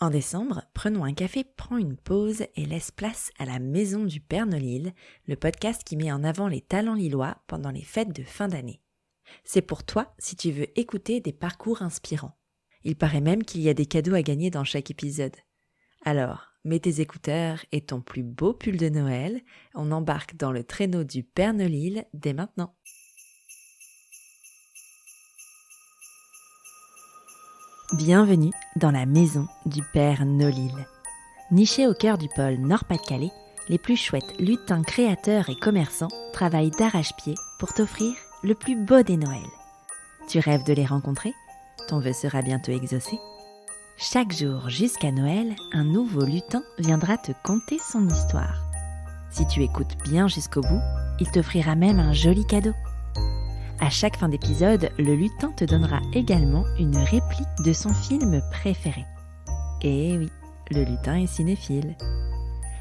En décembre, Prenons un café prend une pause et laisse place à la Maison du Père Nolil, le podcast qui met en avant les talents lillois pendant les fêtes de fin d'année. C'est pour toi si tu veux écouter des parcours inspirants. Il paraît même qu'il y a des cadeaux à gagner dans chaque épisode. Alors, mets tes écouteurs et ton plus beau pull de Noël, on embarque dans le traîneau du Père Nolil dès maintenant. Bienvenue dans la maison du Père Nolil. Nichée au cœur du pôle Nord-Pas-de-Calais, les plus chouettes lutins créateurs et commerçants travaillent d'arrache-pied pour t'offrir le plus beau des Noëls. Tu rêves de les rencontrer ? Ton vœu sera bientôt exaucé. Chaque jour jusqu'à Noël, un nouveau lutin viendra te conter son histoire. Si tu écoutes bien jusqu'au bout, il t'offrira même un joli cadeau. À chaque fin d'épisode, le lutin te donnera également une réplique de son film préféré. Et oui, le lutin est cinéphile.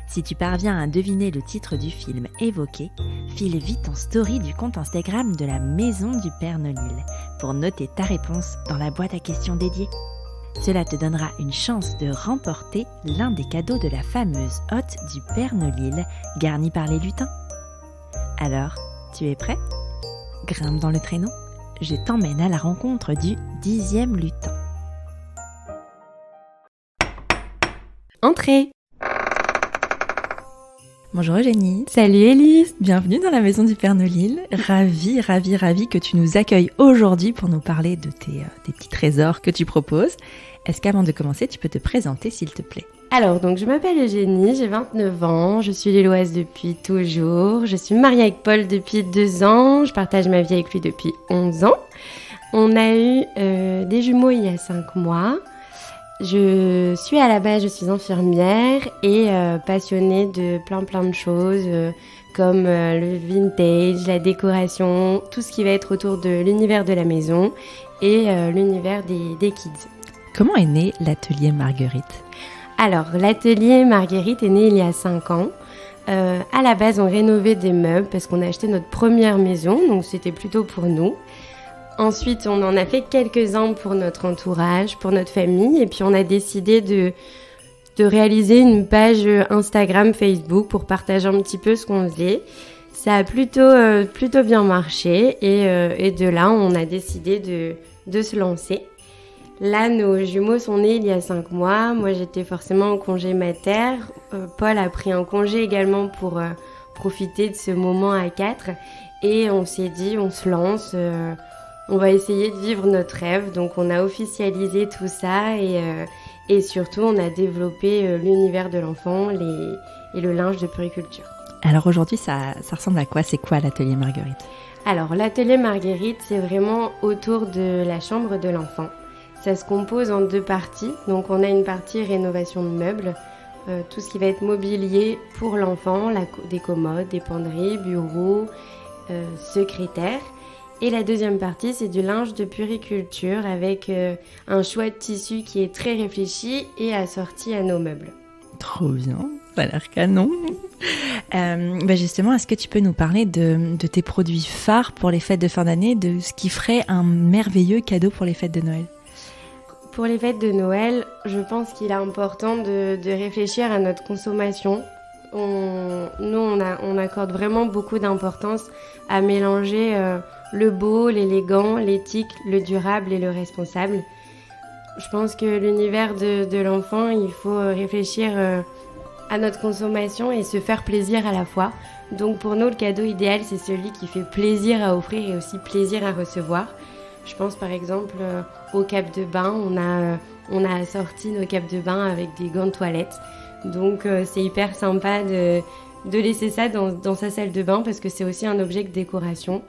Si tu parviens à deviner le titre du film évoqué, file vite en story du compte Instagram de la Maison du Père Nolil pour noter ta réponse dans la boîte à questions dédiée. Cela te donnera une chance de remporter l'un des cadeaux de la fameuse hotte du Père Nolil garnie par les lutins. Alors, tu es prêt ? Grimpe dans le traîneau, je t'emmène à la rencontre du 10e lutin. Entrez. Bonjour Eugénie. Salut Élise. Bienvenue dans la Maison du Père Nolil. Ravie que tu nous accueilles aujourd'hui pour nous parler de tes petits trésors que tu proposes. Est-ce qu'avant de commencer, tu peux te présenter s'il te plaît ? Alors, je m'appelle Eugénie, j'ai 29 ans, je suis lilloise depuis toujours, je suis mariée avec Paul depuis 2 ans, je partage ma vie avec lui depuis 11 ans. On a eu des jumeaux il y a 5 mois. Je suis à la base, je suis infirmière et passionnée de plein de choses comme le vintage, la décoration, tout ce qui va être autour de l'univers de la maison et l'univers des kids. Comment est né l'atelier Marguerite ? Alors, l'atelier Marguerite est né il y a 5 ans. À la base, on rénovait des meubles parce qu'on a acheté notre première maison, donc c'était plutôt pour nous. Ensuite, on en a fait quelques-uns pour notre entourage, pour notre famille, et puis on a décidé de réaliser une page Instagram, Facebook pour partager un petit peu ce qu'on faisait. Ça a plutôt bien marché, et de là, on a décidé de se lancer. Là, nos jumeaux sont nés il y a 5 mois. Moi, j'étais forcément en congé mater. Paul a pris un congé également pour profiter de ce moment à 4. Et on s'est dit, on se lance, on va essayer de vivre notre rêve. Donc, on a officialisé tout ça et surtout, on a développé l'univers de l'enfant et le linge de puériculture. Alors aujourd'hui, ça ressemble à quoi ? C'est quoi l'atelier Marguerite ? Alors, l'atelier Marguerite, c'est vraiment autour de la chambre de l'enfant. Ça se compose en 2 parties. Donc, on a une partie rénovation de meubles, tout ce qui va être mobilier pour l'enfant, des commodes, des penderies, bureaux, secrétaire. Et la deuxième partie, c'est du linge de puériculture avec un choix de tissu qui est très réfléchi et assorti à nos meubles. Trop bien, ça a l'air canon. Justement, est-ce que tu peux nous parler de tes produits phares pour les fêtes de fin d'année, de ce qui ferait un merveilleux cadeau pour les fêtes de Noël ? Pour les fêtes de Noël, je pense qu'il est important de réfléchir à notre consommation. On accorde vraiment beaucoup d'importance à mélanger le beau, l'élégant, l'éthique, le durable et le responsable. Je pense que l'univers de l'enfant, il faut réfléchir à notre consommation et se faire plaisir à la fois. Donc pour nous, le cadeau idéal, c'est celui qui fait plaisir à offrir et aussi plaisir à recevoir. Je pense par exemple aux capes de bain. On a assorti nos capes de bain avec des gants de toilette. Donc c'est hyper sympa de laisser ça dans sa salle de bain parce que c'est aussi un objet de décoration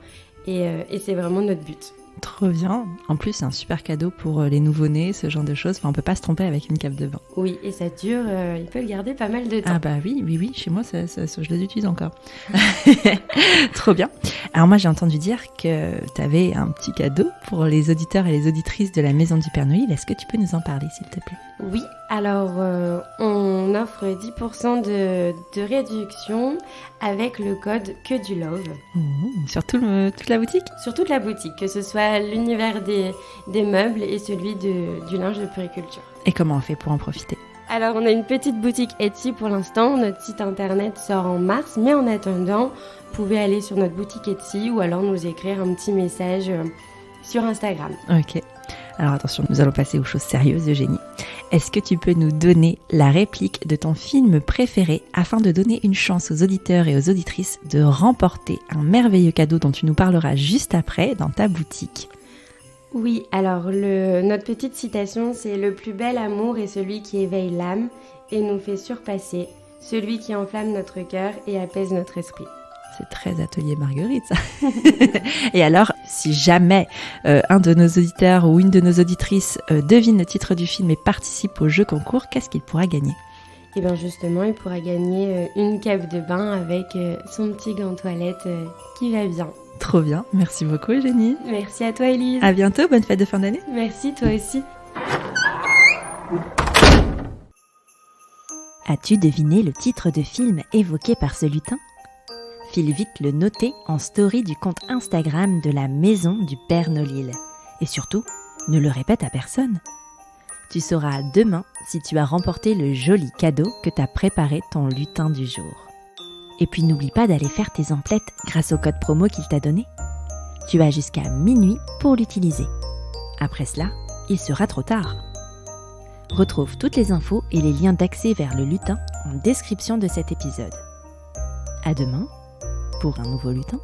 et c'est vraiment notre but. Trop bien. En plus, c'est un super cadeau pour les nouveau-nés, ce genre de choses. Enfin, on peut pas se tromper avec une cape de bain. Oui, et ça dure, il peut le garder pas mal de temps. Ah bah oui, chez moi, ça, je les utilise encore. Trop bien. Alors moi, j'ai entendu dire que tu avais un petit cadeau pour les auditeurs et les auditrices de la Maison du Père Nolil. Est-ce que tu peux nous en parler, s'il te plaît ? Oui, alors on offre 10% de réduction avec le code que du love. Sur toute la boutique ? Sur toute la boutique, que ce soit l'univers des meubles et celui du linge de puériculture. Et comment on fait pour en profiter ? Alors, on a une petite boutique Etsy pour l'instant. Notre site internet sort en mars, mais en attendant, vous pouvez aller sur notre boutique Etsy ou alors nous écrire un petit message sur Instagram. Ok. Alors attention, nous allons passer aux choses sérieuses, Eugénie. Est-ce que tu peux nous donner la réplique de ton film préféré afin de donner une chance aux auditeurs et aux auditrices de remporter un merveilleux cadeau dont tu nous parleras juste après dans ta boutique ? Oui, alors notre petite citation, c'est « Le plus bel amour est celui qui éveille l'âme et nous fait surpasser, celui qui enflamme notre cœur et apaise notre esprit. » C'est très atelier Marguerite, ça. Et alors, si jamais un de nos auditeurs ou une de nos auditrices devine le titre du film et participe au jeu concours, qu'est-ce qu'il pourra gagner ? Et bien justement, il pourra gagner une cape de bain avec son petit gant toilette qui va bien. Trop bien, merci beaucoup Eugénie. Merci à toi Élise. À bientôt, bonne fête de fin d'année. Merci, toi aussi. As-tu deviné le titre de film évoqué par ce lutin ? File vite le noter en story du compte Instagram de la maison du Père Nolil. Et surtout, ne le répète à personne. Tu sauras demain si tu as remporté le joli cadeau que t'a préparé ton lutin du jour. Et puis n'oublie pas d'aller faire tes emplettes grâce au code promo qu'il t'a donné. Tu as jusqu'à minuit pour l'utiliser. Après cela, il sera trop tard. Retrouve toutes les infos et les liens d'accès vers le lutin en description de cet épisode. À demain pour un nouveau lutin.